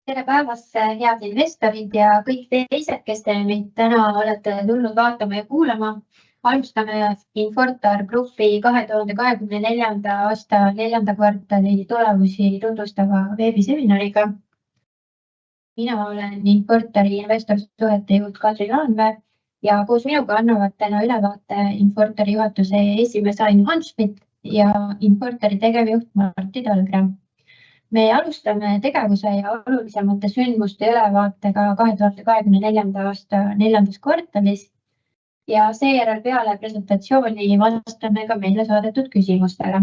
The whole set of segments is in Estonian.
Tere päevast, head investorid ja kõik teised, kes te meid täna olete tulnud vaatama ja kuulama. Alustame Infortar Grupi 2024. aasta 4. kvartali tulemusi tutvustava veebiseminariga. Mina olen Infortari investorsuhete juht Kadri Laanvee ja koos minuga annavad täna ülevaate Infortari juhatuse esimees Ain Hanschmidt ja Infortari tegevjuht Martti Talgre. Me alustame tegevuse ja olulisemate sündmuste ülevaatega 2024. aasta 4. kvartalis ja seejärel peale presentatsiooni vastame ka meile saadetud küsimustele.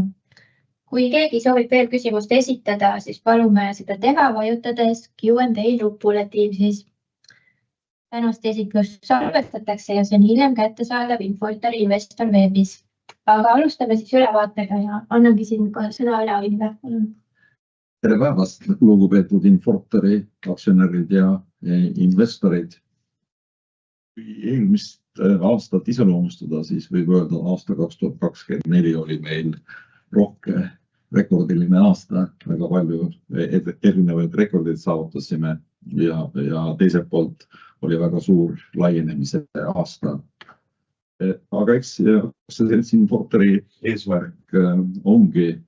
Kui keegi soovib veel küsimust esitada, siis palume seda teha vajutades Q&A nupule Teamsis. Tänast esitlust salvestatakse ja see on hiljem kättesaadav Infortari investor veebis. Aga alustame siis ülevaatega ja annangi siin kohe sõna üle Ainile. Tere päevast, lugupeetud Infortari aktsionärid ja investorid. Kui eelmist aastat iseloomustada, siis võib öelda, aasta 2024 oli meil rohke rekordiline aasta. Väga palju erinevaid rekordeid saavutasime ja teiselt poolt oli väga suur laienemise aasta. Aga eks Infortari eesmärk ongi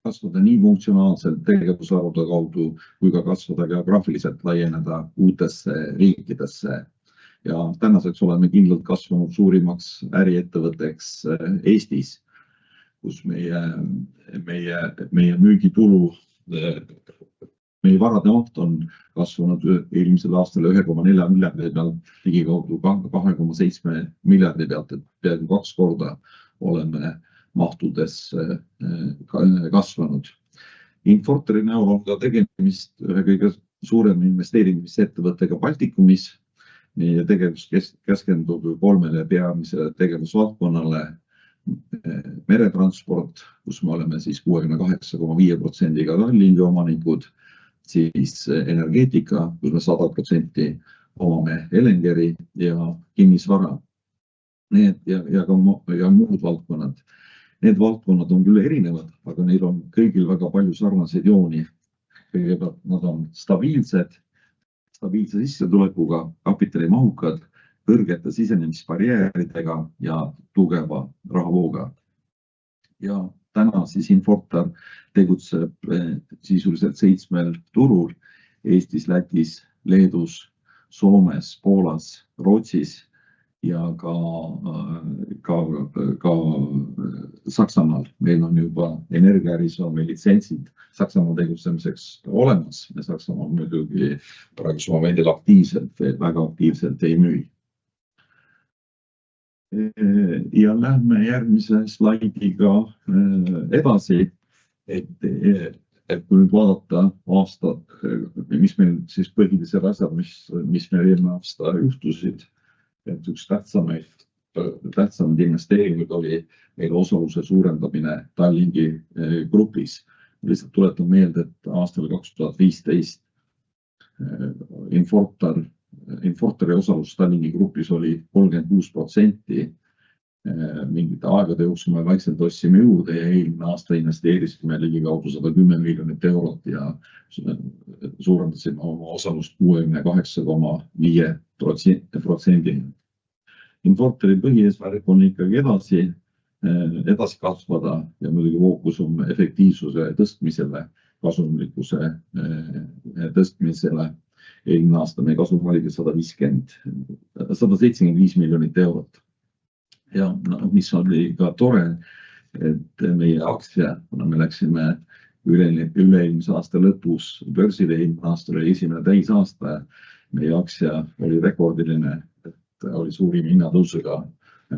kasvada nii funktsionaalselt tegevusvarude kaudu, kui ka kasvada geograafiliselt laieneda uutesse riikidesse. Ja tänaseks oleme kindlalt kasvanud suurimaks äriettevõtteks Eestis, kus meie müügitulu, meie varade maht on kasvanud eelmisel aastal 1,4 miljardi pealt ligikaudu 2,7 miljardi pealt, et peaaegu 2 korda oleme mahtudes kasvanud. Infortari näol on ka tegemist ühe kõige suurema investeerimisettevõttega Baltikumis. Meie tegevus keskendub 3 peamisele tegevusvaldkonnale: meretransport, kus me oleme siis 68,5% Tallinki omanikud, siis energeetika, kus me 100% omame Elengeri ja kinnisvara. Need ja muud valdkonnad. Need valdkonnad on küll erinevad, aga neil on kõigil väga palju sarnaseid jooni. Kõigepealt nad on stabiilse sissetulekuga, kapitalimahukad, kõrgete sisenemisbarjääridega ja tugeva rahavooga. Ja täna siis Infortar tegutseb sisuliselt 7 turul: Eestis, Lätis, Leedus, Soomes, Poolas, Rootsis ja ka Saksamaal. Meil on juba energiaäris on meil litsentsid Saksamaal tegutsemiseks olemas. Me Saksamaal muidugi praegusel momendil väga aktiivselt ei müü. Ja lähme järgmise slaidiga edasi, et kui nüüd vaadata aastat, mis meil siis põhilised asjad, mis meil eelmine aasta juhtusid. Et üks tähtsamaid investeeringuid oli meil osaluse suurendamine Tallinki grupis. Lihtsalt tuletan meelde, et aastal 2015 Infortari osalus Tallinki grupis oli 36%. Mingite aegade jooksul me vaikselt ostsime juurde ja eelmine aasta investeerisime ligikaudu 110 miljonit eurot ja suurendasime oma osalust 68,5%. Infortari põhieesmärk on ikkagi edasi kasvada ja muidugi fookus on efektiivsuse tõstmisele, kasumlikkuse tõstmisele. Eelmine aasta meie kasum oli 175 miljonit eurot. Ja mis oli ka tore, et meie aktsia, kuna me läksime üle-eelmise aasta lõpus börsile, eelmine aasta oli esimene täisaasta, meie aktsia oli rekordiline, et oli suurim hinnatõusuga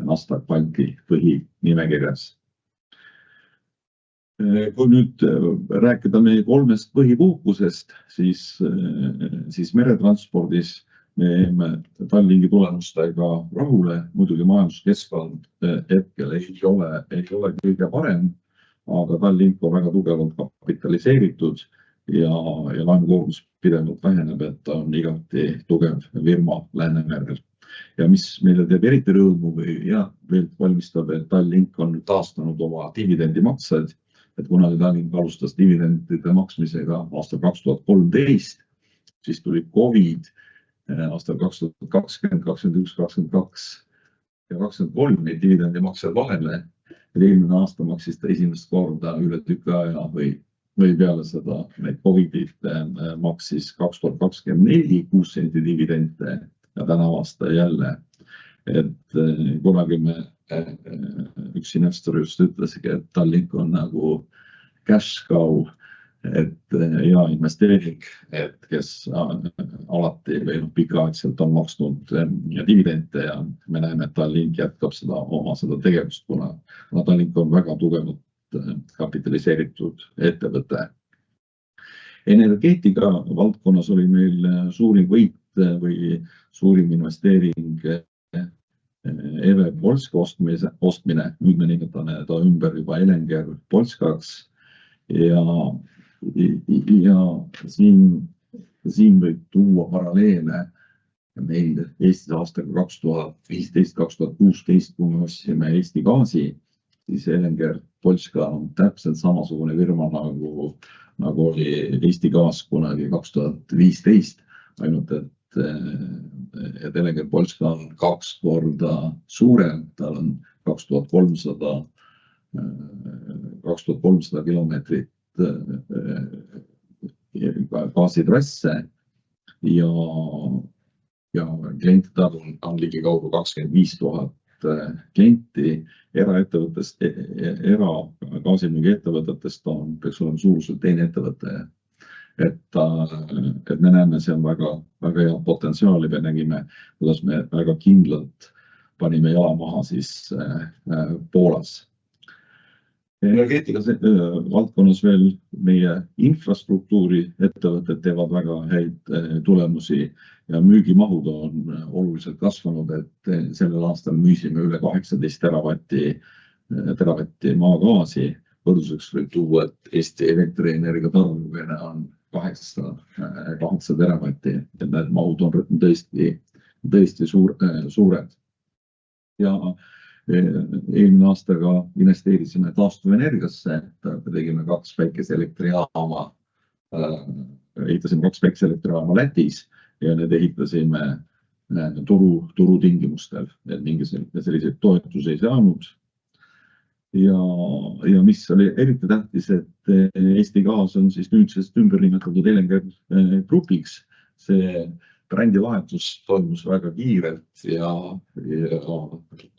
Nasdaq Balti põhinimekirjas. Kui nüüd rääkida meie 3 põhipuhkusest, siis meretranspordis me jääme Tallinki tulemustega rahule. Muidugi majanduskeskkond hetkel ei ole kõige parem, aga Tallink on väga tugevalt kapitaliseeritud ja laenukoormus pidevalt väheneb, et ta on igati tugev firma Läänemerel. Ja mis meile teeb eriti rõõmu ja veel valmistab, et Tallink on taastanud oma dividendimaksed, et kunagi Tallink alustas dividendide maksmisega aastal 2013 siis tuli Covid aastal 2020, 2021, 2022 ja 2023 neid dividendimaksed vahele. Eelmine aasta maksis ta esimest korda üle tüki aja või peale seda neid Covidit maksis 2024 6 senti dividende ja täna aasta jälle. Et kunagi üks investor just ütleski, et Tallink on nagu cash cow, et hea investeering, et kes alati või pikaaegselt on maksnud dividende ja me näeme, et Tallink jätkab seda tegevust, kuna Tallink on väga tugevalt kapitaliseeritud ettevõte. Energeetika valdkonnas oli meil suurim võit või suurim investeering EVE Polska ostmine, nüüd me nimetame ta ümber juba Elenger Polskaks ja siin võib tuua paralleele meil Eestis aastaga 2015-2016, kui me ostsime Eesti gaasi, siis Elenger Polska on täpselt samasugune firma nagu oli Eesti gaas kunagi 2015, ainult et Elenger Polska on 2 korda suurem, tal on 2300 kilomeetrit gaasitrasse ja klientide on ligikaudu 25 000 klienti. Eragaasimüügi ettevõtetest peaks olema suuruselt teine ettevõte. Et me näeme, see on väga hea potentsiaali. Me nägime, kuidas me väga kindlalt panime jala maha siis Poolas. Energeetika valdkonnas veel meie infrastruktuuri ettevõtted teevad väga häid tulemusi ja müügimahud on oluliselt kasvanud, et sellel aastal müüsime üle 18 teravatti maagaasi. Võrdluseks võib tuua, et Eesti elektrienergia tarbimine on 8 teravatti, et need mahud on tõesti suured. Ja eelmine aastaga investeerisime taastuvenergiasse, tegime 2 päikeseelektrijaama, ehitasime 2 päikeseelektrijaama Lätis ja need ehitasime turutingimustel, et selliseid toetusi ei saanud. Ja mis oli eriti tähtis, et Eesti gaas on siis nüüdsest ümber nimetatud Elenger Grupiks. See brändivahetus toimus väga kiirelt ja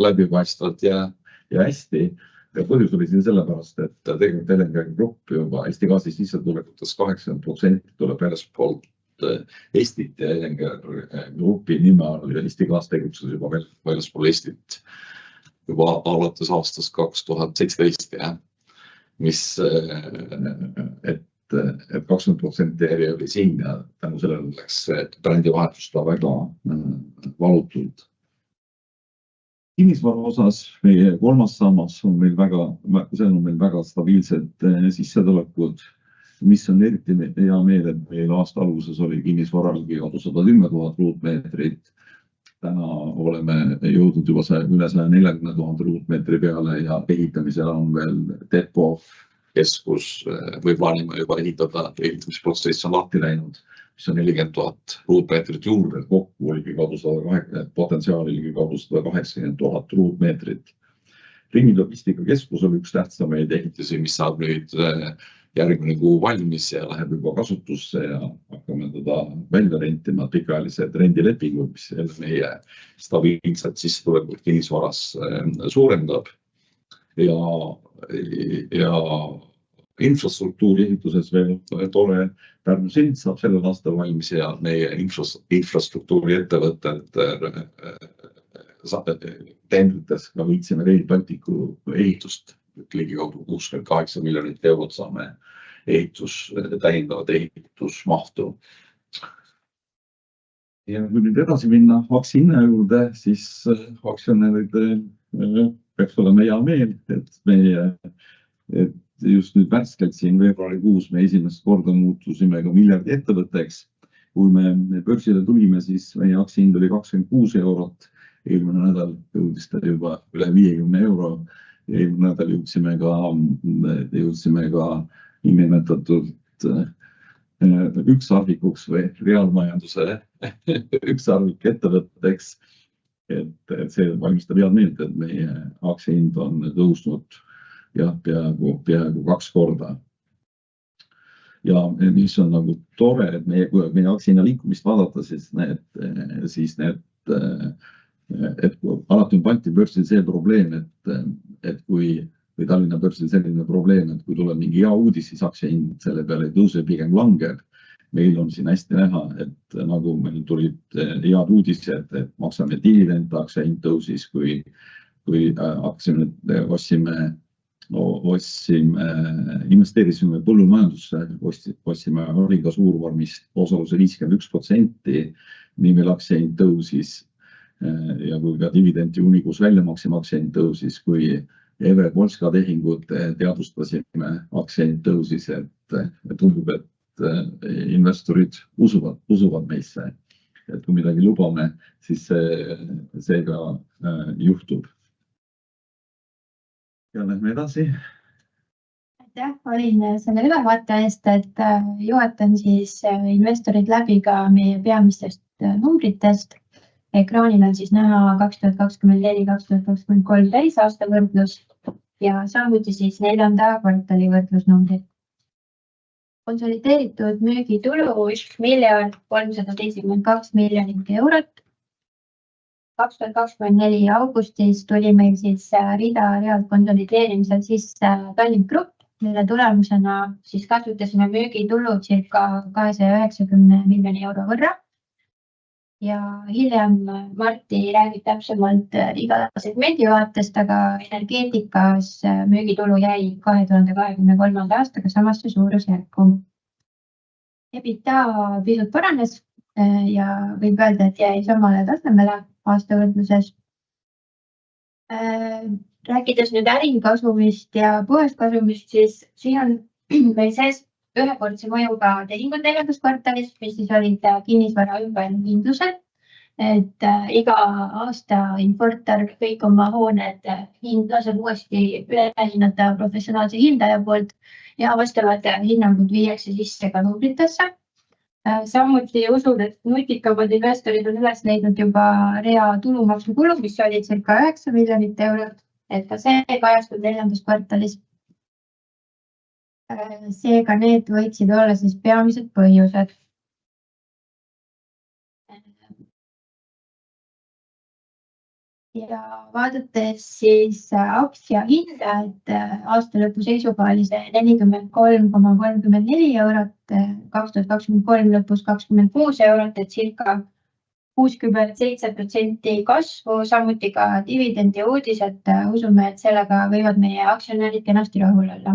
läbipaistvalt ja hästi. Ja põhjus oli siin sellepärast, et tegelikult Elenger Grupp juba Eesti gaasi sissetulekutest 80% tuleb väljaspoolt Eestit ja Elenger Grupi nime all Eesti gaas tegutses juba väljaspool Eestit juba alates aastast 2017, mis et 20% eri oli siin ja tänu sellele läks brändivahetust väga valutult. Kinnisvara osas meie 3. sammas on meil väga stabiilsed sissetulekud, mis on eriti hea meel, et meil aasta alguses oli kinnisvara ligikaudu 110 000 ruutmeetrit. Täna oleme jõudnud juba üle 140 000 ruutmeetri peale ja ehitamisel on veel depokeskus või plaanime juba ehitada, ehitamisprotsess on lahti läinud, mis on 40 000 ruutmeetrit juurde, kokku potentsiaali ligikaudu 180 000 ruutmeetrit. Ringilogistikakeskus oli üks tähtsamaid ehitisi, mis saab nüüd järgmine kuu valmis ja läheb juba kasutusse ja hakkame teda välja rentima, pikaajalised rendilepingud, mis meie stabiilset sissetulekut kinnisvaras suurendab. Ja infrastruktuuri ehituses veel tore Pärnu sild saab sellel aastal valmis ja meie infrastruktuuri ettevõtted templites ka võitsime Rail Balticu ehitust. Ligikaudu 68 miljonit eurot saame täiendavat ehitusmahtu. Ja kui nüüd edasi minna aktsiahinna juurde, siis aktsionäridel peaks olema hea meel, et just nüüd värskelt siin veebruarikuus me esimest korda muutusime ka miljardi ettevõtteks. Kui me börsile tulime, siis meie aktsiahind oli 26 eurot. Eelmine nädal jõudis ta juba üle 50 euro. Eelmine nädal jõudsime ka niinimetatud ükssarvikuks või reaalmajanduse ükssarvik ettevõtteks. Et see valmistab head meelt, et meie aktsiahind on tõusnud peaaegu 2 korda. Ja mis on nagu tore, et meie aktsiahinna liikumist vaadata, siis et alati on Balti börsil see probleem, et kui Tallinna börsil selline probleem, et kui tuleb mingi hea uudis, siis aktsiahind selle peale ei tõuse, pigem langeb. Meil on siin hästi näha, et nagu meil tulid head uudised, et maksame dividend, aktsiahind tõusis, kui investeerisime põllumajandusse, ostsime Origa suurvormist osaluse 51%, nii meil aktsiahind tõusis ja kui ka dividend juunikuus väljamaksime, aktsiahind tõusis, kui Eve Polska tehingut teadvustasime, aktsiahind tõusis, et tundub, et investorid usuvad meisse, et kui midagi lubame, siis see ka juhtub. Ja lähme edasi. Aitäh, Olin, selle ülevaate eest, et juhatan siis investorid läbi ka meie peamistest numbritest. Ekraanil on siis näha 2024-2023 täisaasta võrdlus ja samuti siis 4. kvartali võrdlusnumbrid. Konsolideeritud müügitulu 1 372 miljonit eurot. 2024 augustis tuli meil siis realt konsolideerimisel sisse Tallink Grupp, mille tulemusena siis kasutasime müügitulu circa 290 miljoni euro võrra. Ja hiljem Martti räägib täpsemalt iga segmendi vaatest, aga energeetikas müügitulu jäi 2023. aastaga samasse suurusjärku. EBITDA pisut paranes ja võib öelda, et jäi samale tasemele aasta võrdluses. Rääkides nüüd ärikasumist ja puhaskasumist, siis siin on meil sees ühekordse mõjuga tehingud 4. kvartalis, mis siis olid kinnisvara ümberhindlused, et iga aasta Infortar kõik oma hooned laseb uuesti üle hinnata professionaalse hindaja poolt ja vastavad hinnangud viiakse sisse ka numbritesse. Samuti usun, et nutikamad investorid on üles leidnud juba rea tulumaksukulu, mis oli circa 9 miljonit eurot, et ka see kajastub 4. kvartalis. Seega need võiksid olla siis peamised põhjused. Ja vaadates siis aktsiahinda, et aasta lõpu seisuga oli see 43,34 eurot, 2023 lõpus 26 eurot, et circa 67% kasvu, samuti ka dividendi uudis, et usume, et sellega võivad meie aktsionärid kenasti rahul olla.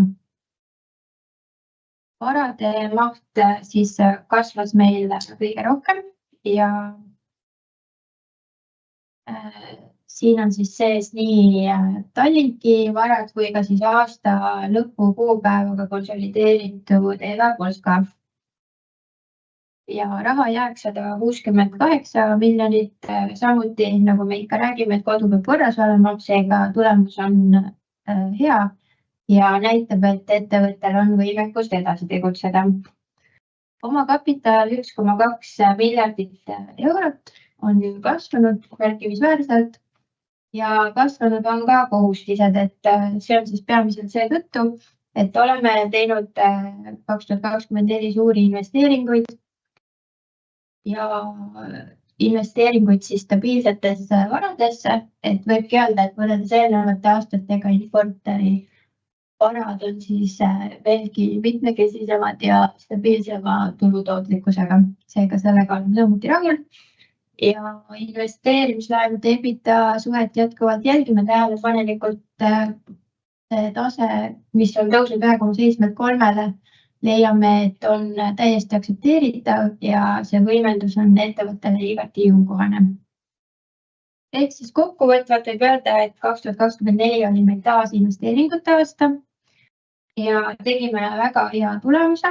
Varade maht siis kasvas meil kõige rohkem ja siin on siis sees nii Tallinki varad kui ka siis aasta lõpu kuupäevaga konsolideeritud Eve Polska. Ja raha jääb 168 miljonit, samuti nagu me ikka räägime, et kodu peab korras olema, seega tulemus on hea ja näitab, et ettevõttel on võimekust edasi tegutseda. Omakapital 1,2 miljardit eurot on kasvanud märkimisväärselt ja kasvanud on ka kohustised, et see on siis peamiselt seetõttu, et oleme teinud 2024 suuri investeeringuid ja investeeringuid siis stabiilsetesse varadesse, et võibki öelda, et võrreldes eelnevate aastatega Infortari varad on siis veelgi mitmekesisemad ja stabiilsema tulutootlikkusega. Seega sellega oleme samuti rahul. Ja investeerimislaenude EBITDA suhet jätkuvalt jälgime tähelepanelikult tase, mis on tõusnud 1,7-3-le. Leiame, et on täiesti aktsepteeritav ja see võimendus on ettevõttele igati jõukohane. Ehk siis kokkuvõtvalt võib öelda, et 2024 oli meil taas investeeringute aasta ja tegime väga hea tulemuse.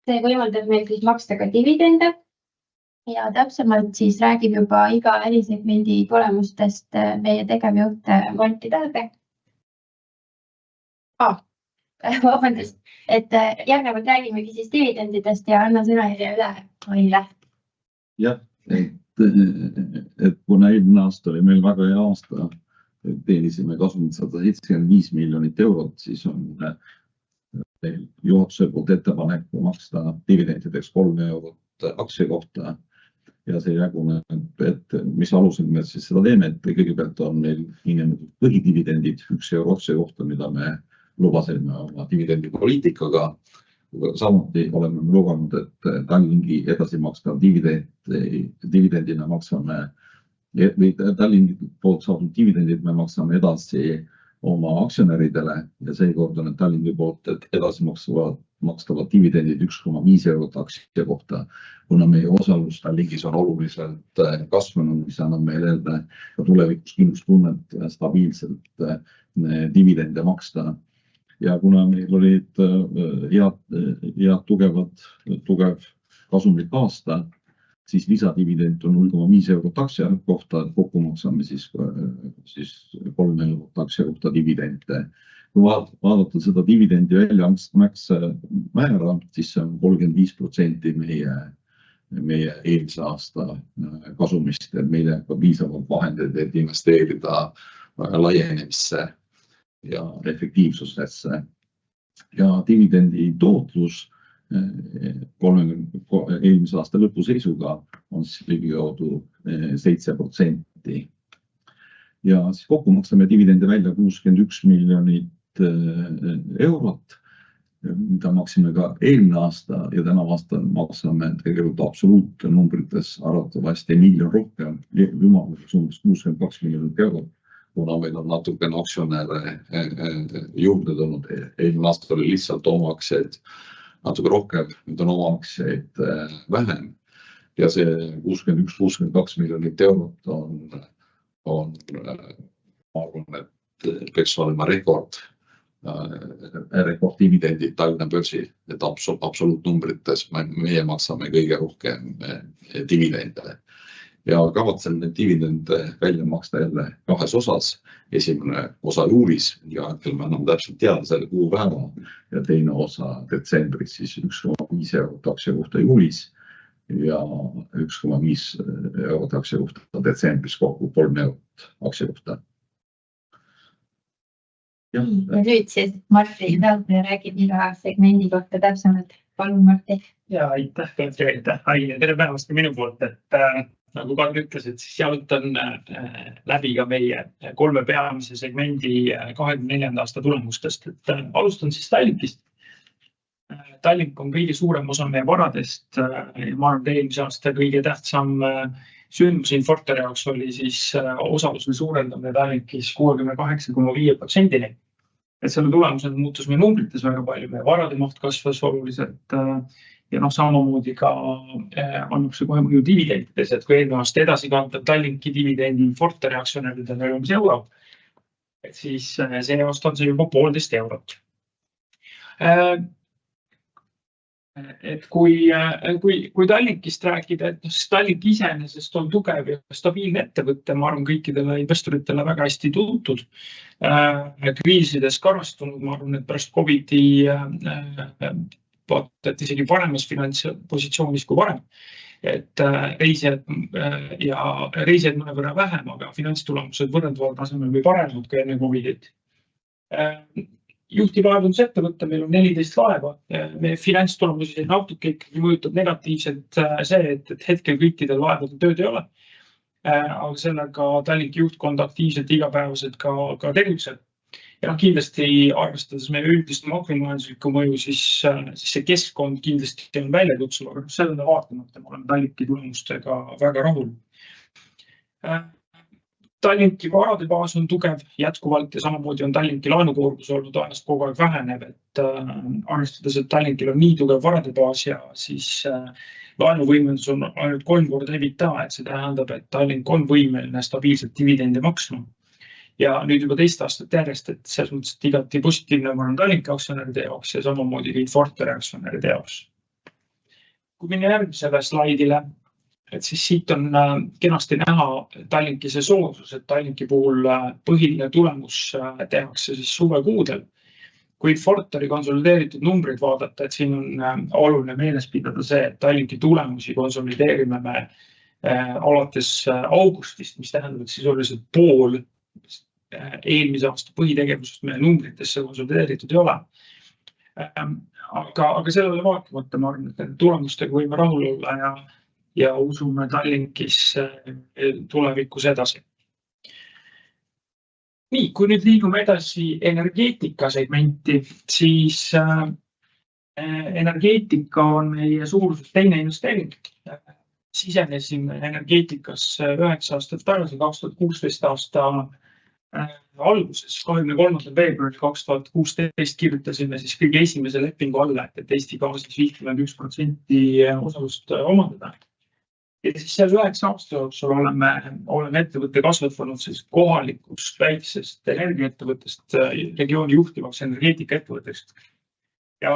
See võimaldab meil siis maksta ka dividende ja täpsemalt siis räägib juba iga ärisegmendi tulemustest meie tegevjuht Martti Tähepõld. vabandust, et järgnevalt räägimegi siis dividendidest ja annan sõnajärje üle Aile. Jah, et kuna eelmine aasta oli meil väga hea aasta, teenisime kasumit 175 miljonit eurot, siis on juhatuse poolt ettepanek maksta dividendideks 3 eurot aktsia kohta. Ja see jaguneb, et mis alusel me siis seda teeme, et kõigepealt on meil põhidividendid 1 euro aktsia kohta, mida me lubasime oma dividendipoliitikaga. Samuti oleme lubanud, et Tallinki edasi makstav dividendina maksame, või Tallinki poolt saadud dividendid me maksame edasi oma aktsionäridele ja seekord on Tallinki poolt edasi makstavad dividendid 1,5 eurot aktsia kohta, kuna meie osalus Tallinkis on oluliselt kasvanud, mis annab meile ka tulevikus kindlustunnet stabiilselt dividende maksta. Ja kuna meil olid head tugev kasumlik aasta, siis lisadividend on 0,5 eurot aktsia kohta, kokku maksame siis 3 eurot aktsia kohta dividende. Kui vaadata seda dividendi väljamakse määra, siis see on 35% meie eelmise aasta kasumist, et meil jääb ka piisavalt vahendeid, et investeerida laienemisse ja efektiivsusesse. Ja dividendi tootlus eelmise aasta lõpu seisuga on ligikaudu 7%. Ja siis kokku maksame dividendi välja 61 miljonit eurot, mida maksime ka eelmine aasta ja täna aasta maksame tegelikult absoluutnumbrites arvatavasti miljon rohkem, umbes 62 miljonit eurot. Kuna meil on natukene aktsionäre juurde tulnud, eelmine aasta oli lihtsalt omaaktsiaid natuke rohkem, nüüd on omaaktsiaid vähem ja see 61-62 miljonit eurot on, ma arvan, et peaks olema rekord dividendid Tallinna börsil, et absoluutnumbrites meie maksame kõige rohkem dividende. Ja kavatsen need dividende välja maksta jälle kahes osas. Esimene osa juulis ja me anname täpselt teada selle kuupäeva ja teine osa detsembris, siis 1,5 eurot aktsia kohta juulis ja 1,5 eurot aktsia kohta detsembris, kokku 3 eurot aktsia kohta. Ja nüüd siis Martti Taudne räägib iga segmendi kohta täpsemalt. Palun, Martti. Ja aitäh, Aile, tere päevast ka minu poolt, et nagu Kadri ütles, et siis jalutan läbi ka meie 3 peamise segmendi 24. aasta tulemustest. Et alustan siis Tallinkist. Tallink on kõige suurem osa meie varadest. Ma arvan, et eelmise aasta kõige tähtsam sündmus Infortari jaoks oli siis osaluse suurendamine Tallinkis 68,5%. Et selle tulemusel muutus meie numbrites väga palju, meie varade maht kasvas oluliselt ja samamoodi ka annab see kohe mõju dividendides, et kui eelmine aasta edasi kantav Tallinki dividendi Infortari aktsionäridele oli umbes euro, et siis see aasta on see juba 1,5 eurot. Et kui Tallinkist rääkida, et Tallink iseenesest on tugev ja stabiilne ettevõte, ma arvan kõikidele investoritele väga hästi tuntud. Kriisides karastunud, ma arvan, et pärast COVID-i vaatad isegi paremas finantspositsioonis kui varem. Et reisijad mõnevõrra vähem, aga finantstulemused võrreldaval tasemel või paremad kui enne COVID-it. Juhtivaevundusettevõte, meil on 14 laeva. Meie finantstulemusi natuke ikkagi mõjutab negatiivselt see, et hetkel kõikidel laevadel tööd ei ole. Aga sellega Tallinki juhtkond aktiivselt igapäevaselt ka tegutseb. Ja kindlasti arvestades meie üldist makromajanduslikku mõju, siis see keskkond kindlasti on väljakutsuv, aga sellele vaatamata me oleme Tallinki tulemustega väga rahul. Tallinki varade baas on tugev jätkuvalt ja samamoodi on Tallinki laenukoormus olnud ajast kogu aeg vähenev, et arvestades, et Tallinkil on nii tugev varade baas ja siis laenuvõimendus on ainult 3 korda EBITDA, et see tähendab, et Tallink on võimeline stabiilselt dividendi maksma. Ja nüüd juba teist aastat järjest, et selles mõttes, et igati positiivne on Tallinki aktsionäride jaoks ja samamoodi Infortari aktsionäride jaoks. Kui minna järgmisele slaidile, et siis siit on kenasti näha Tallinki see soosus, et Tallinki puhul põhiline tulemus tehakse siis suvekuudel. kui Fortari konsolideeritud numbreid vaadata, et siin on oluline meeles pidada see, et Tallinki tulemusi konsolideerime me alates augustist, mis tähendab, et sisuliselt pool eelmise aasta põhitegevusest meie numbritesse konsolideeritud ei ole. Aga sellele vaatamata ma arvan, et nende tulemustega võime rahul olla ja usume Tallinkis tulevikus edasi. Nii, kui nüüd liigume edasi energeetika segmenti, siis energeetika on meie suuruselt teine investeering. Sisenesime energeetikasse 9 aastat tagasi, 2016 aasta alguses, 23. veebruaril 2016 kirjutasime siis kõige esimese lepingu alla, et Eesti Gaasis 51% osalust omandada. Ja siis seal 9 aasta jooksul oleme ettevõtte kasvatanud kohalikust väiksest energiaettevõttest regiooni juhtivaks energeetikaettevõttest. Ja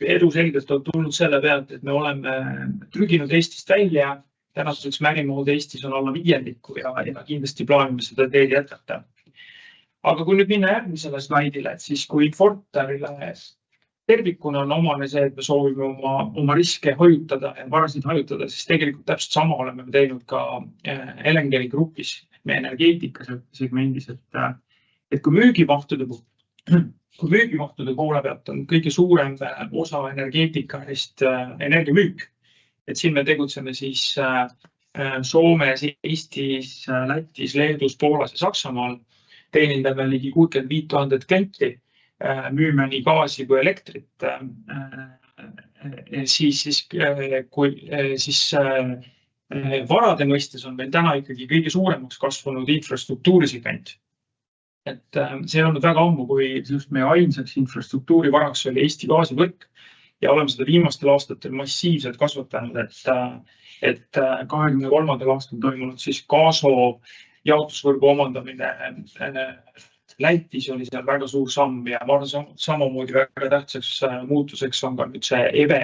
edu selgelt on tulnud selle pealt, et me oleme trüginud Eestist välja. Tänaseks märimaad Eestis on alla 5% ja kindlasti plaanime seda teed jätkata. Aga kui nüüd minna järgmisele slaidile, et siis kui Fortarile tervikuna on omane see, et me soovime oma riske hajutada ja varasid hajutada, siis tegelikult täpselt sama oleme teinud ka Elengeri grupis, meie energeetika segmendis, et kui müügimahtude poole pealt on kõige suurem osa energeetikarist energiamüük, et siin me tegutseme siis Soomes, Eestis, Lätis, Leedus, Poolas ja Saksamaal, teenindame ligi 65 000 klienti, müüme nii gaasi kui elektrit, siis varade mõistes on meil täna ikkagi kõige suuremaks kasvanud infrastruktuuri segment. Et see on olnud väga ammu, kui just meie ainsaks infrastruktuuri varaks oli Eesti gaasivõrk ja oleme seda viimastel aastatel massiivselt kasvatanud, et 23. aastal toimunud siis Gaaso jaotusvõrgu omandamine Lätis oli seal väga suur samm ja ma arvan, samamoodi väga tähtsaks muutuseks on ka nüüd see EVE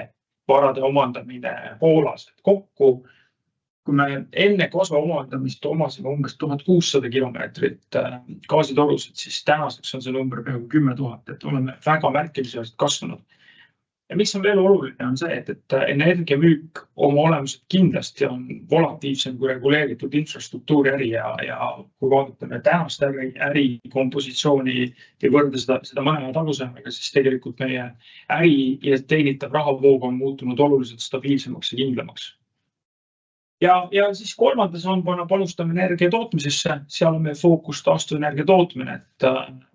varade omandamine Poolas. Kokku, kui me enne Gaaso omandamist omasime umbes 1600 kilomeetrit gaasitorusid, siis tänaseks on see number peaaegu 10 000, et oleme väga märkimisväärselt kasvanud. Ja miks on veel oluline on see, et energiamüük oma olemuselt kindlasti on volatiivsem kui reguleeritud infrastruktuuri äri ja kui vaadata tänast äri kompositsiooni ja võrda seda mõne talusemaga, siis tegelikult meie äri ja teenitav rahavoog on muutunud oluliselt stabiilsemaks ja kindlamaks. Ja siis kolmanda sambana panustame energia tootmisesse, seal on meie fookus taastuvenergia tootmine, et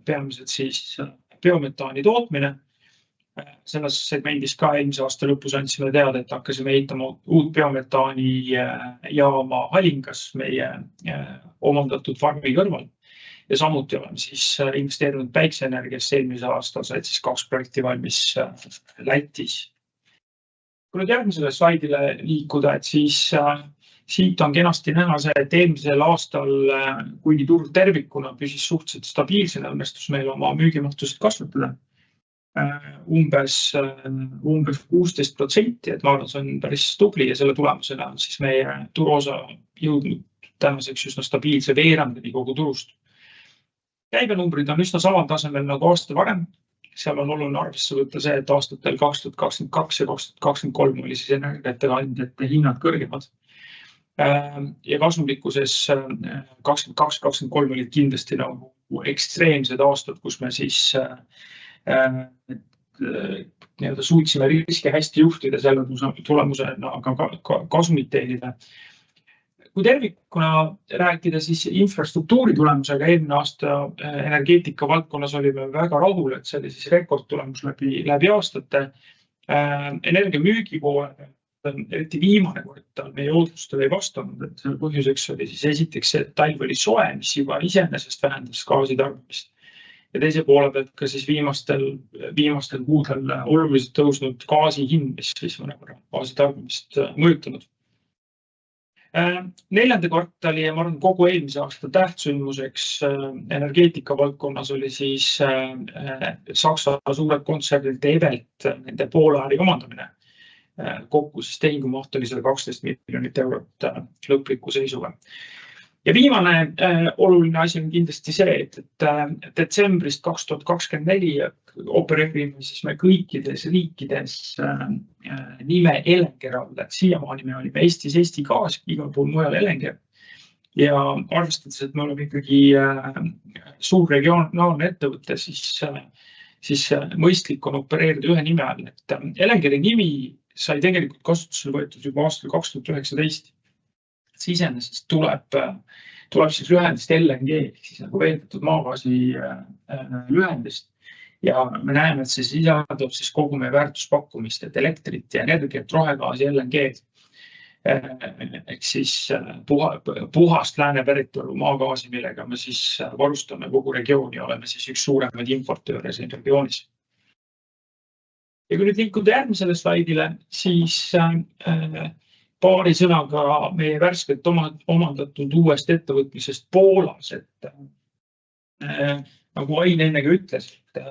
peamiselt siis biometaani tootmine. Selles segmendis ka eelmise aasta lõpus andsime teada, et hakkasime ehitama uut biometaani jaama Halingas meie omandatud farmi kõrval. Ja samuti oleme siis investeerinud päikseenergiasse eelmise aasta, said siis 2 projekti valmis Lätis. Kui nüüd järgmisele slaidile liikuda, et siis siit on kenasti näha see, et eelmisel aastal, kuigi turg tervikuna püsis suhteliselt stabiilsena, õnnestus meil oma müügimahtusid kasvatada. Umbes 16%, et ma arvan, see on päris tubli ja selle tulemusena on siis meie turuosa jõudnud tänaseks üsna stabiilse veerandini kogu turust. Käibenumbrid on üsna samal tasemel nagu aasta varem. Seal on oluline arvesse võtta see, et aastatel 2022 ja 2023 oli siis energiaettekandjate hinnad kõrgemad. Ja kasumlikkuses 2022-2023 olid kindlasti nagu ekstreemsed aastad, kus me siis suutsime riske hästi juhtida selle tulemusena, aga kasumit teenida. Kui tervikuna rääkida, siis infrastruktuuri tulemusega eelmine aasta energeetika valdkonnas olime väga rahul, et see oli siis rekordtulemus läbi aastate. Energiamüügi poole, eriti viimane kvartal meie ootustele ei vastanud, et selle põhjuseks oli siis esiteks see, et talv oli soe, mis juba iseenesest vähendas gaasitarbimist. Ja teise poole pealt ka siis viimastel kuudel oluliselt tõusnud gaasi hind, mis siis mõnevõrra gaasitarbimist mõjutanud. Neljanda kvartali ja ma arvan kogu eelmise aasta tähtsündmuseks energeetika valdkonnas oli siis Saksa suured kontsernid EVElt nende poolaäri omandamine. Kokku siis tehingumaht oli 12 miljonit eurot lõpliku seisuga. Ja viimane oluline asi on kindlasti see, et detsembrist 2024 opereerime siis me kõikides riikides nime Elenger all, et siiamaani me olime Eestis Eesti Gaas, igal pool mujal Elenger. Ja arvestades, et me oleme ikkagi suur regionaalne ettevõte, siis mõistlik on opereerida ühe nime all. Et Elengeri nimi sai tegelikult kasutusele võetud juba aastal 2019. Iseenesest tuleb siis lühendist LNG, siis nagu veeldatud maagaasi lühendist. Ja me näeme, et see sisaldab siis kogu meie väärtuspakkumist, et elektrit ja energiat, rohegaasi, LNG. Ehk siis puhast lääne päritolu maagaasi, millega me siis varustame kogu regiooni ja oleme siis üks suuremaid importööre siin regioonis. Ja kui nüüd liikuda järgmisele slaidile, siis paari sõnaga meie värskelt omandatud uuest ettevõtmisest Poolas, et nagu Ain ennegi ütles, et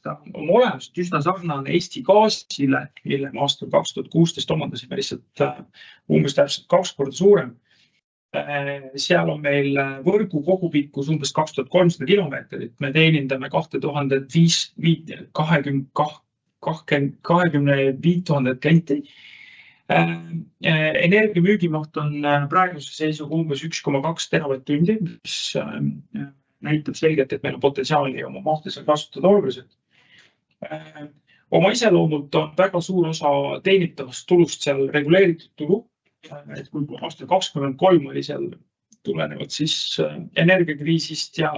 ta on olemuselt üsna sarnane Eesti Gaasile, mille me aastal 2016 omandasime lihtsalt umbes täpselt 2 korda suurem. Seal on meil võrgu kogupikkus umbes 2300 kilomeetrit, me teenindame 25 000 klienti. Energia müügimaht on praeguse seisuga umbes 1,2 teravatt-tundi, mis näitab selgelt, et meil on potentsiaali oma mahte seal kasutada oluliselt. Oma iseloomult on väga suur osa teenitavast tulust seal reguleeritud tulu, et kui aastal 2023 oli seal tulenevalt siis energiakriisist ja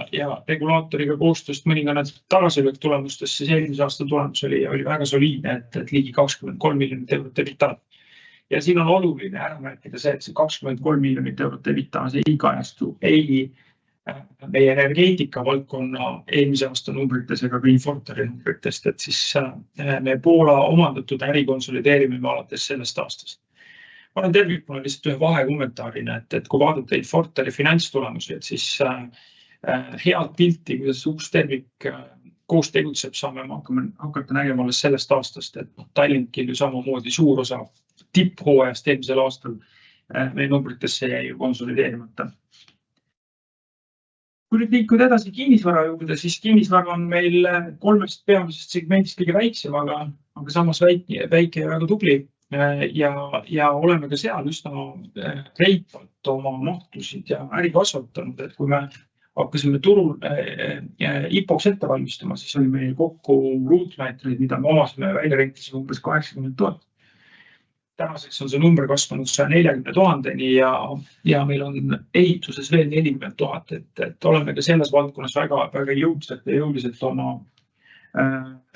regulaatoriga koostööst mõningane tagasilöök tulemustest, siis eelmise aasta tulemus oli väga soliidne, et ligi 23 miljonit eurot EBITDA. Ja siin on oluline ära märkida see, et see 23 miljonit eurot EBITDA ei kajastu ei meie energeetika valdkonna eelmise aasta numbrites ega ka Infortari numbritest, et siis me Poola omandatud äri konsolideerime alates sellest aastast. Ma olen tervikuna lihtsalt ühe vahekommentaarina, et kui vaadata Infortari finantstulemusi, et siis head pilti, kuidas uus tervik koos tegutseb, saame hakata nägema alles sellest aastast, et Tallinkil ju samamoodi suur osa tipphooajast eelmisel aastal meie numbritesse jäi konsolideerimata. Kui nüüd liikuda edasi kinnisvara juurde, siis kinnisvara on meil 3 peamisest segmendist kõige väiksem, aga samas väike ja väga tubli. Ja oleme ka seal üsna reipalt oma mahtusid ja äri kasvatanud, et kui me hakkasime turul IPO-ks ette valmistama, siis oli meil kokku ruutmeetreid, mida me omasime välja rentisime umbes 80 000. Tänaseks on see number kasvanud 140 000-ni ja meil on ehituses veel 40 000, et oleme ka selles valdkonnas väga jõudselt ja jõuliselt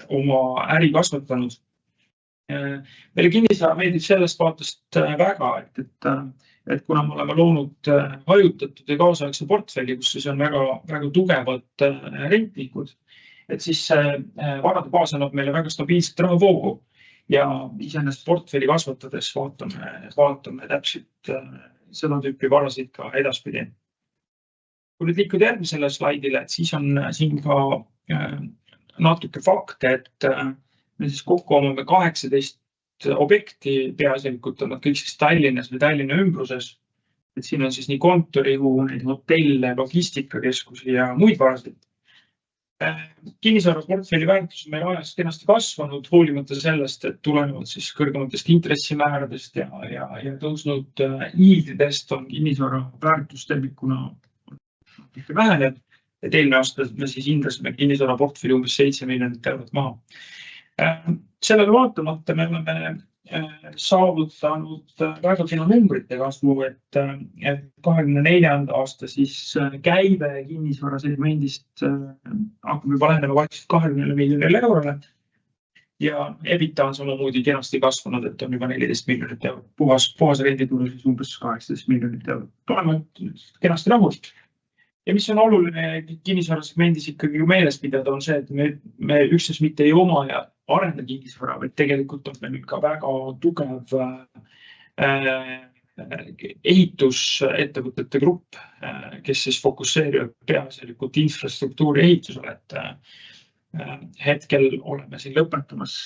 oma äri kasvatanud. Meile kinnisvara meeldib sellest vaatest väga, et kuna me oleme loonud hajutatud ja kaasaegse portfelli, kus siis on väga tugevad rentnikud, et siis varade baas annab meile väga stabiilset rahavoogu. Ja iseenesest portfelli kasvatades vaatame täpselt seda tüüpi varasid ka edaspidi. Kui nüüd liikuda järgmisele slaidile, et siis on siin ka natuke fakte, et me siis kokku omame 18 objekti peaasjalikult on nad kõik siis Tallinnas või Tallinna ümbruses. Et siin on siis nii kontorihuuneid, hotelle, logistikakeskusi ja muid varasid. Kinnisvara portfelli väärtus on meil ajas kenasti kasvanud, hoolimata sellest, et tulenevalt siis kõrgematest intressimääradest ja tõusnud yieldidest on kinnisvara väärtus tervikuna väheneb. Et eelmine aasta me siis hindasime kinnisvara portfelli umbes 7 miljonit eurot maha. Sellele vaatamata me oleme saavutanud väga kena numbrite kasvu, et 24. aasta siis käive kinnisvara segmendist hakkab juba lähenema vaikselt 20 miljonile eurole ja EBITDA on samamoodi kenasti kasvanud, et on juba 14 miljonit eurot. Puhas renditulu siis umbes 18 miljonit eurot. Oleme kenasti rahul. Ja mis on oluline kinnisvara segmendis ikkagi meeles pidada on see, et me üksnes mitte ei oma ja arenda kinnisvara, vaid tegelikult on meil ka väga tugev ehitusettevõtete grupp, kes siis fokusseerivad peaasjalikult infrastruktuuri ehitusele, et hetkel oleme siin lõpetamas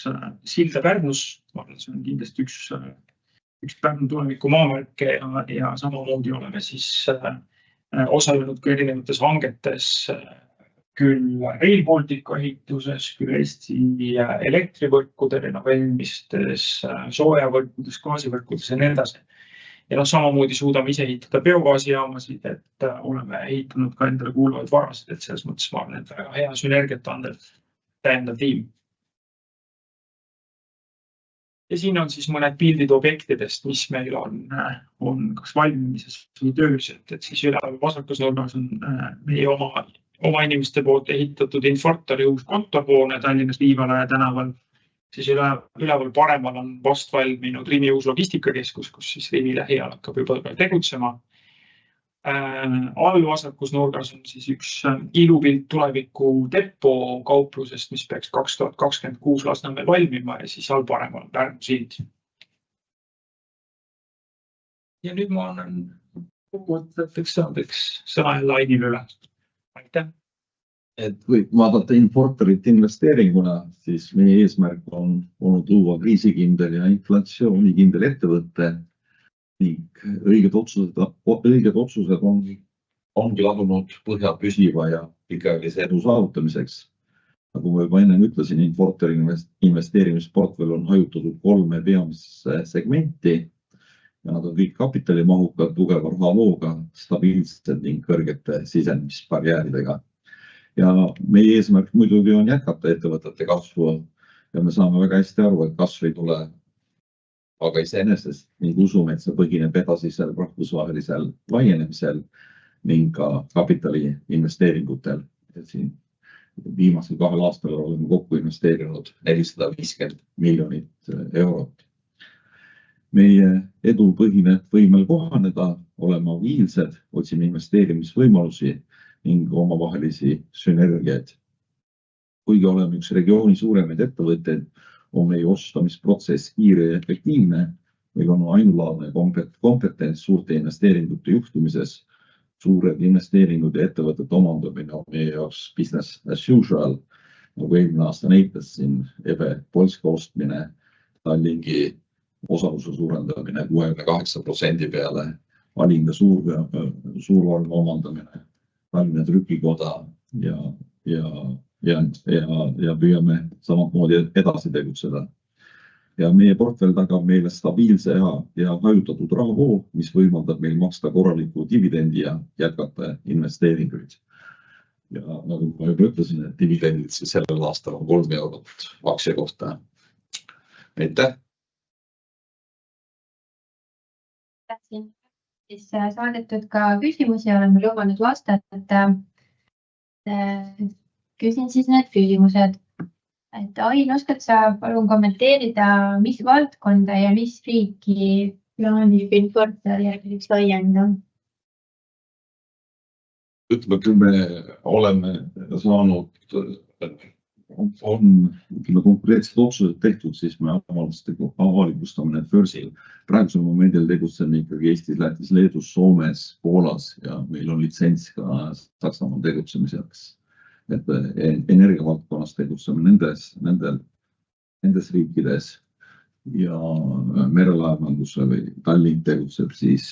Silda Pärnus, see on kindlasti üks Pärnu tuleviku maamärke ja samamoodi oleme siis osalenud ka erinevates hangetes, küll Rail Balticu ehituses, küll Eesti elektrivõrkude renoveerimistes, soojavõrkudes, gaasivõrkudes ja nii edasi. Ja samamoodi suudame ise ehitada biogaasijaamasid, et oleme ehitanud ka endale kuuluvaid varasid, et selles mõttes ma arvan, et väga hea sünergiat andev täiendav tiim. Ja siin on siis mõned pildid objektidest, mis meil on kas valmimises või töös, et siis üleval vasakus nurgas on meie oma inimeste poolt ehitatud Infortari uus kontorhoone Tallinnas Liivalaia tänaval. Siis üleval paremal on vast valminud Rimi uus logistikakeskus, kus siis Rimi lähiajal hakkab juba tegutsema. All vasakus nurgas on siis üks ilupilt tuleviku depoo kauplusest, mis peaks 2026 Lasnamäel valmima ja siis all paremal on Pärnu sild. Ja nüüd ma annan kokkuvõteteks sõna jälle Ainile üle. Aitäh! Et kui vaadata Infortarit investeeringuna, siis meie eesmärk on olnud luua kriisikindel ja inflatsioonikindel ettevõtte ning õiged otsused ongi ladunud põhja püsiva ja pikaajalise edu saavutamiseks. Nagu ma juba enne ütlesin, Infortari investeerimisportfell on hajutatud 3 peamisse segmenti ja nad on kõik kapitalimahukad, tugeva rahavooga, stabiilsed ning kõrgete sisenemisbarjääridega. Ja meie eesmärk muidugi on jätkata ettevõtete kasvu ja me saame väga hästi aru, et kasv ei tule aga iseenesest ning usume, et see põhineb edasisel rahvusvahelisel laienemisel ning ka kapitali investeeringutel. Siin viimasel 2 aastal oleme kokku investeerinud 450 miljonit eurot. Meie edu põhineb võimel kohaneda, olema agiilsed, otsime investeerimisvõimalusi ning omavahelisi sünergiaid. Kuigi oleme üks regiooni suuremaid ettevõtteid, on meie ostamisprotsess kiire ja efektiivne. Meil on ainulaadne kompetents suurte investeeringute juhtimises. Suured investeeringud ja ettevõtete omandamine on meie jaoks business as usual. Nagu eelmine aasta näitas siin EVE Polska ostmine, Tallingi osaluse suurendamine 68% peale, Valinga suurvarme omandamine, Tallinna trükikoda ja püüame samamoodi edasi tegutseda. Ja meie portfell tagab meile stabiilse ja hajutatud rahavoo, mis võimaldab meil maksta korraliku dividendi ja jätkata investeeringuid. Ja nagu ma juba ütlesin, et dividendid siis sellel aastal on 3 eurot aktsia kohta. Aitäh! Siis saadetud ka küsimusi ja oleme lubanud vastata. Küsin siis need küsimused. Et Ain, oskad sa palun kommenteerida, mis valdkonda ja mis riiki plaanib Infortar järgmiseks laienda? Ütleme, kui me oleme saanud, on konkreetsed otsused tehtud, siis me avalikustame need börsil. Praegusel momendil tegutseme ikkagi Eestis, Lätis, Leedus, Soomes, Poolas ja meil on litsents ka Saksamaal tegutsemiseks. Et energiavaldkonnas tegutseme nendes riikides ja merelaevanduse või Tallinn tegutseb siis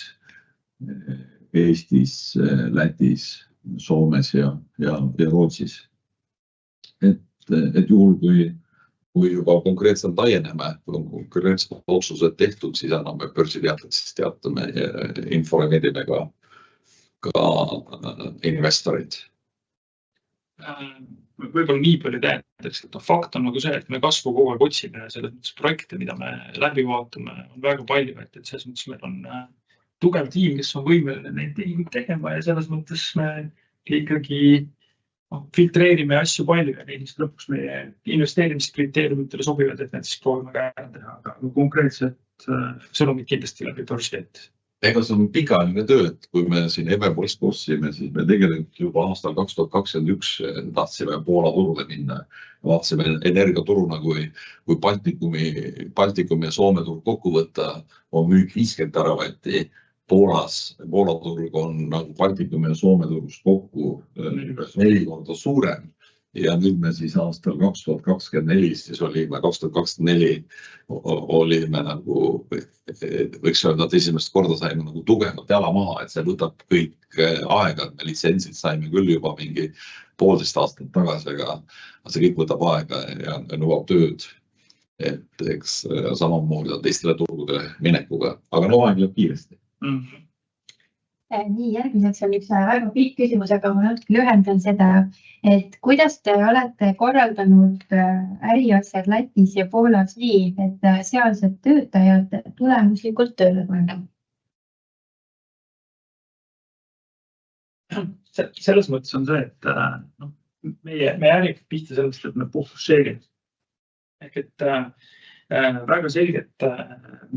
Eestis, Lätis, Soomes ja Rootsis. Et juhul, kui juba konkreetselt laieneme, kui on konkreetsed otsused tehtud, siis anname börsiteated, siis teatame informeerime ka investorid. Võib-olla nii palju tähendaks, et fakt on nagu see, et me kasvu kogu aeg otsime ja selles mõttes projekte, mida me läbi vaatame, on väga palju, et selles mõttes meil on tugev tiim, kes on võimeline neid tehinguid tegema ja selles mõttes me ikkagi filtreerime asju palju ja neist lõpuks meie investeerimiskriteeriumitele sobivad, et need siis proovime ka ära teha, aga konkreetselt sõnumid kindlasti läbi börsi ette. Ega see on pikaajaline töö, et kui me siin EVE Polska ostsime, siis me tegelikult juba aastal 2021 tahtsime Poola turule minna. Vaatasime energiaturuna, kui Baltikumi ja Soome turg kokku võtta, on müük 50 teravatti. Poola turg on nagu Baltikumi ja Soome turgust kokku 4 korda suurem ja nüüd me siis aastal 2024, siis olime 2024 olime nagu, võiks öelda, et esimest korda saime nagu tugevalt jala maha, et see võtab kõik aega, et me litsentsid saime küll juba mingi 1,5 aastat tagasi, aga see kõik võtab aega ja nõuab tööd. Et eks samamoodi teistele turgudele minekuga, aga no aeg läheb kiiresti. Nii, järgmiseks on üks väga pikk küsimus, aga ma natuke lühendan seda, et kuidas te olete korraldanud äriasjad Lätis ja Poolas nii, et sealsed töötajad tulemuslikult tööle panna? Selles mõttes on see, et meie äri pihta sellest, et me fokusseerime. Ehk et väga selgelt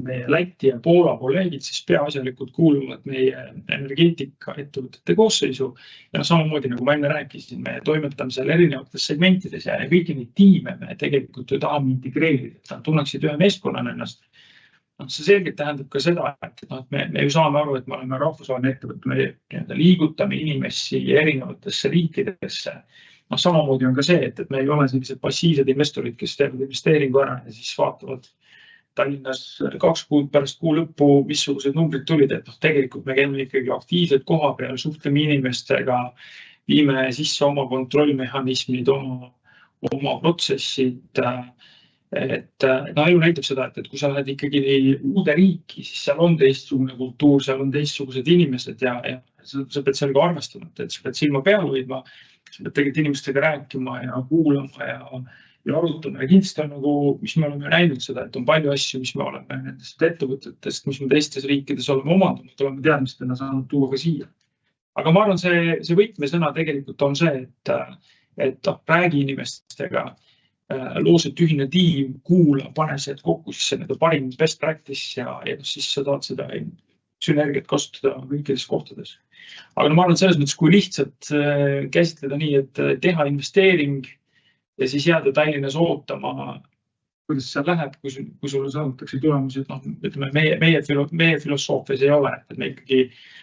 meie Läti ja Poola kolleegid siis peaasjalikult kuuluvad meie energeetikaettevõtete koosseisu ja samamoodi nagu ma enne rääkisin, me toimetame seal erinevates segmentides ja kõiki neid tiime me tegelikult ju tahame integreerida, et nad tunneksid ühe meeskonnana ennast. See selgelt tähendab ka seda, et me ju saame aru, et me oleme rahvusvaheline ettevõte, me liigutame inimesi erinevatesse riikidesse. Samamoodi on ka see, et me ei ole sellised passiivsed investorid, kes teevad investeeringu ära ja siis vaatavad Tallinnas 2 kuud pärast kuu lõppu, missugused numbrid tulid, et tegelikult me käime ikkagi aktiivselt koha peal, suhtleme inimestega, viime sisse oma kontrollmehhanismid, oma protsessid. Et elu näitab seda, et kui sa lähed ikkagi uude riiki, siis seal on teistsugune kultuur, seal on teistsugused inimesed ja sa pead sellega arvestama, et sa pead silma peal hoidma, sa pead tegelikult inimestega rääkima ja kuulama ja arutama ja kindlasti on nagu, mis me oleme näinud seda, et on palju asju, mis me oleme nendest ettevõtetest, mis me teistes riikides oleme omandanud, oleme teadmistena saanud tuua ka siia. Aga ma arvan, see võtmesõna tegelikult on see, et räägi inimestega, loo see ühine tiim, kuula, pane see kokku, siis see parim best practice ja siis sa saad seda sünergiat kasutada kõikides kohtades. Aga ma arvan, selles mõttes, kui lihtsalt käsitleda nii, et teha investeering ja siis jääda Tallinnas ootama, kuidas seal läheb, kui sulle saadtakse tulemusi, et ütleme, meie filosoofias ei ole, et me ikkagi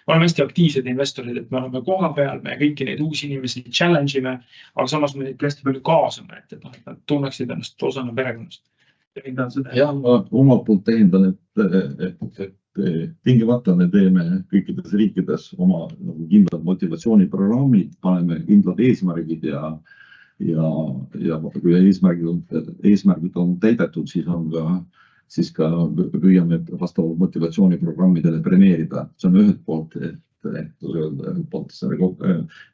oleme hästi aktiivsed investorid, et me oleme koha peal, me kõiki neid uusi inimesi challenge ime, aga samas me neid hästi palju kaasame, et nad tunneksid ennast osana perekonnast. Ja ma omalt poolt tähendan, et tingimata me teeme kõikides riikides oma kindlad motivatsiooniprogrammid, paneme kindlad eesmärgid ja kui eesmärgid on täidetud, siis ka püüame vastavalt motivatsiooniprogrammidele premeerida. See on ühelt poolt,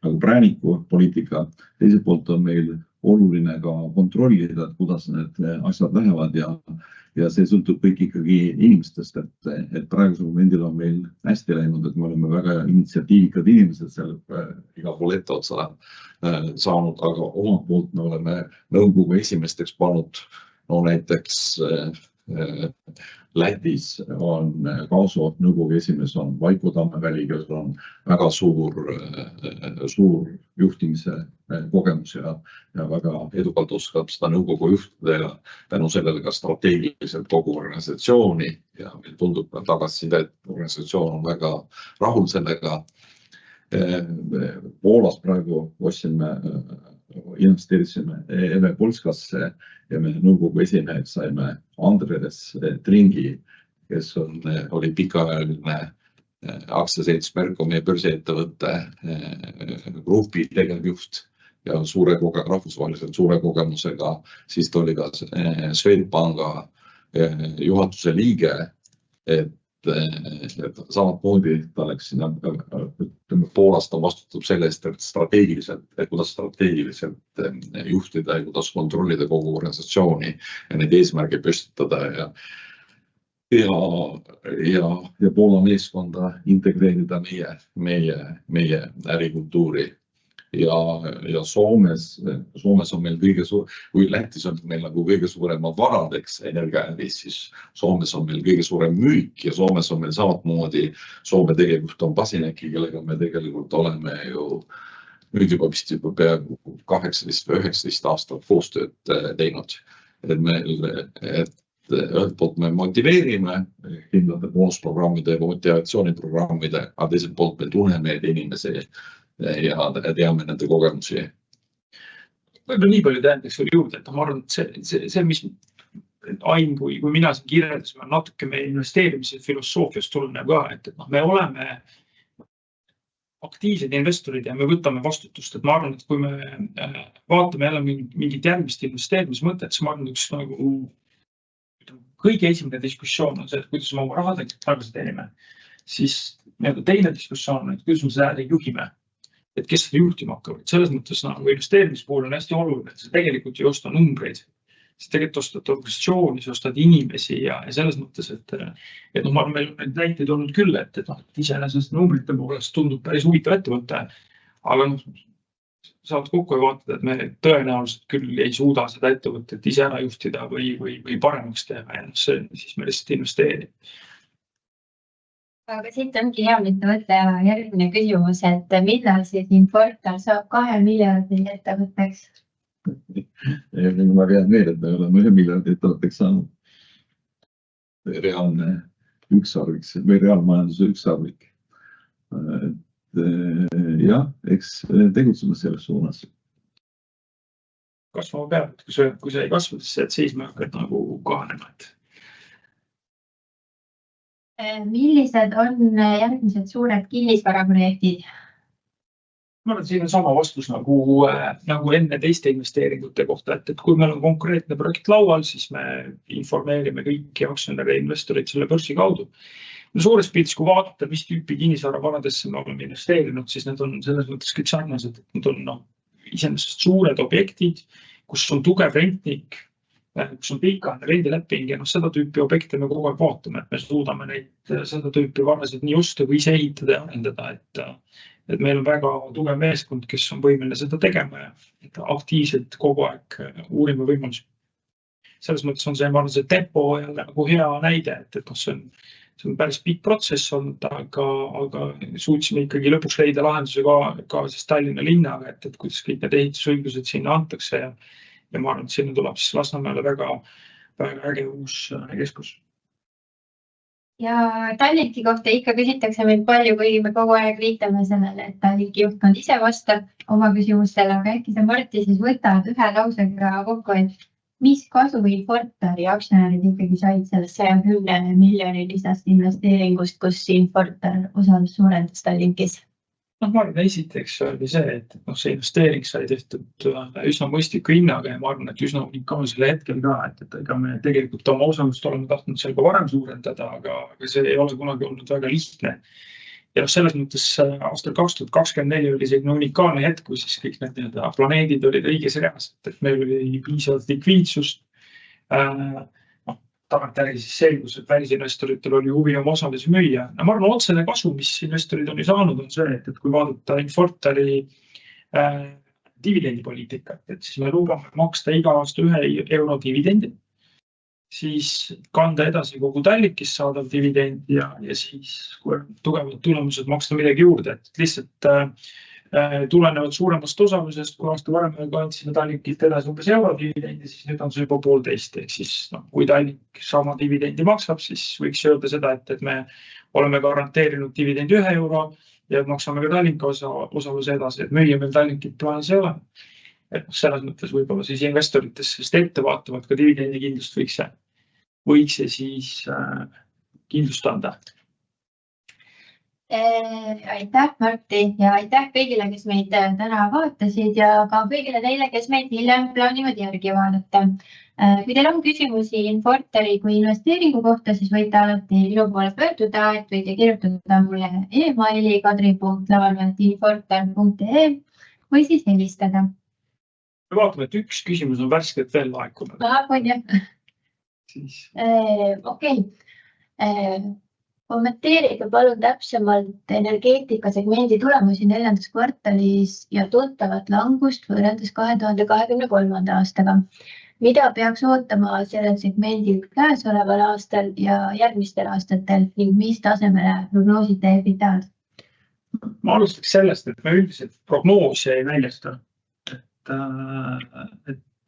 nagu prääniku poliitika, teiselt poolt on meil oluline ka kontrollida, kuidas need asjad lähevad ja see sõltub kõik ikkagi inimestest, et praegusel momendil on meil hästi läinud, et me oleme väga initsiatiivikad inimesed seal iga pool etteotsa saanud, aga omalt poolt me oleme nõukogu esimesteks pannud, näiteks Lätis on Kaaso nõukogu esimees on Vaiko Tammeväli, kellel on väga suur juhtimise kogemus ja väga edukalt oskab seda nõukogu juhtida ja tänu sellele ka strateegiliselt kogu organisatsiooni ja meil tundub ka tagasiside, et organisatsioon on väga rahul sellega. Poolas praegu investeerisime Eve Polskasse ja me nõukogu esimeheks saime Andres Tringi, kes oli pikaajaline aktsiaselts Merkomi börsiettevõtte grupi tegevjuht ja rahvusvaheliselt suure kogemusega. Siis ta oli ka Swedbanka juhatuse liige, et samamoodi ta läks sinna, Poolast ta vastutab selle eest, et kuidas strateegiliselt juhtida ja kuidas kontrollida kogu organisatsiooni ja neid eesmärgi püstitada ja Poola meeskonda integreerida meie ärikultuuri. Ja Soomes on meil kui Lätis on meil nagu kõige suuremad varadeks energiaäris, siis Soomes on meil kõige suurem müük ja Soomes on meil samamoodi Soome tegevjuht on Pasineki, kellega me tegelikult oleme ju nüüd juba vist peaaegu 18 või 19 aastat koostööd teinud. Ühelt poolt me motiveerime kindlate boonusprogrammide ja motivatsiooniprogrammide, aga teiselt poolt me tunneme neid inimesi ja teame nende kogemusi. võib-olla nii palju tähendaks veel juurde, et ma arvan, et see, mis Ain, kui mina siin kirjeldasime, on natuke meie investeerimise filosoofiast tuleneb ka, et me oleme aktiivsed investorid ja me võtame vastutust, et ma arvan, et kui me vaatame jälle mingit järgmist investeerimismõtet, siis ma arvan, üks nagu kõige esimene diskussioon on see, et kuidas me oma raha tagasi teenime. Siis teine diskussioon on, et kuidas me seda juhime, et kes seda juhtima hakkavad. Selles mõttes nagu investeerimispool on hästi oluline, et see tegelikult ei osta numbreid. Siis tegelikult ostad organisatsiooni, sa ostad inimesi ja selles mõttes, et ma arvan, meil on neid näiteid olnud küll, et iseenesest numbrite poolest tundub päris huvitav ettevõte, aga saad kokku ja vaatad, et me tõenäoliselt küll ei suuda seda ettevõtet ise ära juhtida või paremaks teha ja siis me lihtsalt investeerime. Aga siit ongi hea mitte võtta järgmine küsimus, et millal siis Infortar saab 2 miljardi ettevõtteks? Ma pean meelde, et me oleme 1 miljardi ettevõtteks saanud. Reaalne ükssarvik või reaalmajanduse ükssarvik. Jah, eks tegutseme selles suunas. Kasvama peab, et kui sa ei kasva, siis seisma hakkad nagu kahanema. Millised on järgmised suured kinnisvaraprojektid? Ma arvan, et siin on sama vastus nagu enne teiste investeeringute kohta, et kui meil on konkreetne projekt laual, siis me informeerime kõiki aktsionäre ja investoreid selle börsi kaudu. Suures pildis, kui vaadata, mis tüüpi kinnisvaravaradesse me oleme investeerinud, siis need on selles mõttes kõik sarnased, et need on iseenesest suured objektid, kus on tugev rentnik, kus on pikaajaline rendileping ja seda tüüpi objekte me kogu aeg vaatame, et me suudame seda tüüpi varasid nii osta või ise ehitada ja arendada, et meil on väga tugev meeskond, kes on võimeline seda tegema ja aktiivselt kogu aeg uurime võimalusi. Selles mõttes on see, ma arvan, see tempo jälle nagu hea näide, et see on päris pikk protsess olnud, aga suutsime ikkagi lõpuks leida lahenduse ka siis Tallinna linnaga, et kuidas kõik need ehitusõigused sinna antakse ja ma arvan, et sinna tuleb siis Lasnamäele väga äge uus keskus. Ja Tallinki kohta ikka küsitakse meil palju, kuigi me kogu aeg viitame sellele, et Tallinki juhtkond ise vastab oma küsimustele, aga äkki sa, Martti, siis võtad ühe lausega kokku, et mis kasu Infortari aktsionärid ikkagi said sellest 110 miljonilisest investeeringust, kus Infortar osalus suurendas Tallinkis? Ma arvan, esiteks oli see, et see investeering sai tehtud üsna mõistliku hinnaga ja ma arvan, et üsna unikaalsel hetkel ka, et ega me tegelikult oma osalust oleme tahtnud seal ka varem suurendada, aga see ei ole kunagi olnud väga lihtne. Ja selles mõttes aastal 2024 oli see unikaalne hetk, kui siis kõik need planeedid olid õiges reas, et meil oli piisavalt likviidsust. Tagantjärgi siis selgus, et välisinvestoritel oli huvi oma osalisi müüa. Ma arvan, otsene kasu, mis investorid on saanud, on see, et kui vaadata Infortari dividendipoliitikat, et siis me lubame maksta iga aasta 1 euro dividendi, siis kanda edasi kogu Tallinkis saadav dividend ja siis kui on tugevad tulemused maksta midagi juurde, et lihtsalt tulenevad suuremast osalusest, kui aasta varem kandsime Tallinkit edasi umbes euro dividendi, siis nüüd on see juba 1,5. Ehk siis kui Tallink sama dividendi maksab, siis võiks öelda seda, et me oleme garanteerinud dividendi 1 euro ja maksame ka Tallinki osaluse edasi, et müüa meil Tallinkit plaanis ei ole. Et selles mõttes võib-olla siis investorites ette vaatavad ka dividendikindlust võiks see siis kindlust anda. Aitäh, Martti, ja aitäh kõigile, kes meid täna vaatasid ja ka kõigile teile, kes meid hiljem plaanivad järgi vaadata. Kui teil on küsimusi Infortari kui investeeringu kohta, siis võite alati minu poole pöörduda, et võite kirjutada mulle e-maili kadri.lavalmäe@infortar.ee või siis helistada. Me vaatame, et üks küsimus on värskelt veel laekunud. Okei. Kommenteerige palun täpsemalt energeetikasegmendi tulemusi 4. kvartalis ja tuntavat langust võrreldes 2023. aastaga. Mida peaks ootama sellel segmendil käesoleval aastal ja järgmistel aastatel ning mis tasemele prognoosite EBITDA-d? Ma alustaks sellest, et me üldiselt prognoose ei väljasta.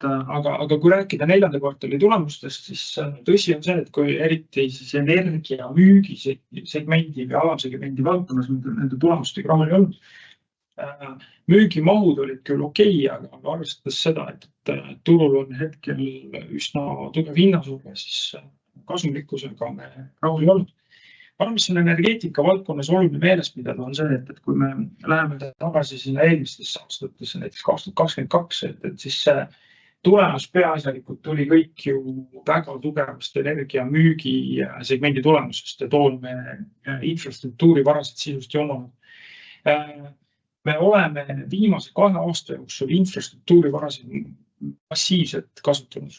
Aga kui rääkida 4. kvartali tulemustest, siis tõsi on see, et kui eriti siis energia müügi segmendi või alamsegmendi valdkonnas nende tulemustega rahul ei olnud, Müügimahud olid küll okei, aga arvestades seda, et turul on hetkel üsna tugev hinnasurve, siis kasumlikkusega me rahul ei olnud. Mis on energeetika valdkonnas oluline meeles pidada, on see, et kui me läheme tagasi sinna eelmistesse aastatesse, näiteks 2022, et siis tulemus peaasjalikult tuli kõik ju väga tugevast energiamüügi segmendi tulemusest ja toon me infrastruktuuri varasid sisust ei omanud. Me oleme viimase 2 aasta jooksul infrastruktuuri varasid massiivselt kasutanud.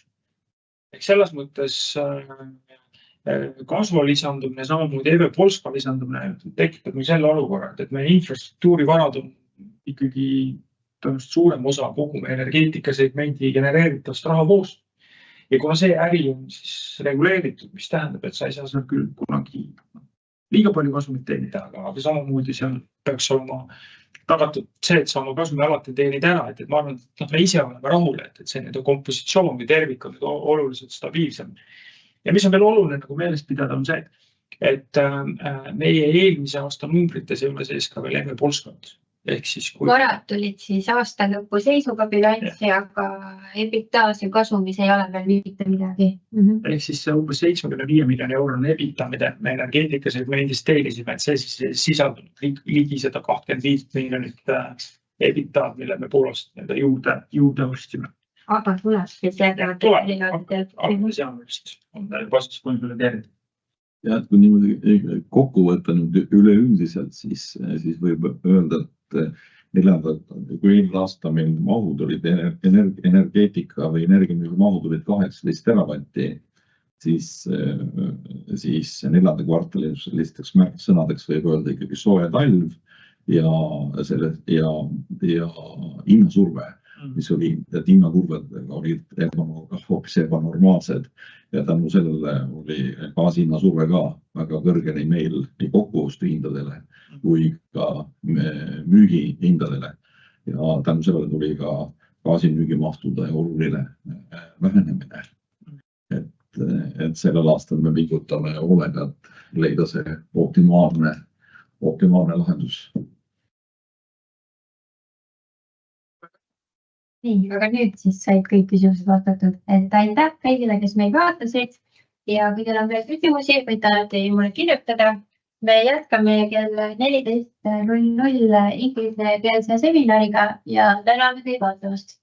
Selles mõttes kasva lisandumine, samamoodi EV Polska lisandumine tekitab meil selle olukorra, et meie infrastruktuuri varad on ikkagi tõenäoliselt suurem osa kogu energeetikasegmendi genereeritavast rahavoost. Ja kuna see äri on siis reguleeritud, mis tähendab, et sa ei saa seal küll kunagi liiga palju kasumit teenida, aga samamoodi seal peaks olema tagatud see, et sa oma kasumi alati teenid ära, et ma arvan, et me ise oleme rahul, et see kompositsioon või tervik on oluliselt stabiilsem. Ja mis on veel oluline nagu meeles pidada on see, et meie eelmise aasta numbrites ei ole sees ka veel EV Polskat. Ehk siis kui... Varad tulid siis aasta lõpu seisuga bilanssi, aga EBITDA-s ja kasumis ei ole veel mitte midagi. Ehk siis see umbes 75 miljoni eurone EBITDA, mida me energeetikasegmendis teenisime, et see siis sisaldub ligi seda 25 miljonit EBITDA, mille me poolest juurde ostsime. Aga tuleb siis jäänud on vastus konsolideeritud. Ja, et kui niimoodi kokku võtta üleüldiselt, siis võib öelda, et kui eelmine aasta meil mahud olid energeetika või energiamüügi mahud olid 18 teravatti, siis 4. kvartali sellisteks märksõnadeks võib öelda ikkagi soe talv ja hinnasurve, mis oli, et hinnakurvedega olid hoopis ebanormaalsed ja tänu sellele oli gaasihinnasurve ka väga kõrge nii meil nii kokkuostuhindadele kui ka müügihindadele ja tänu sellele tuli ka gaasimüügimahtude oluline vähenemine. Et sellel aastal me pingutame hoolega, et leida see optimaalne lahendus. Nii, aga nüüd siis said kõik küsimused vastatud, et aitäh kõigile, kes meid vaatasid ja kui teil on veel küsimusi, võite alati mulle kirjutada. Me jätkame kell 14.00 ingliskeelse seminariga ja täname kõik vaatamast.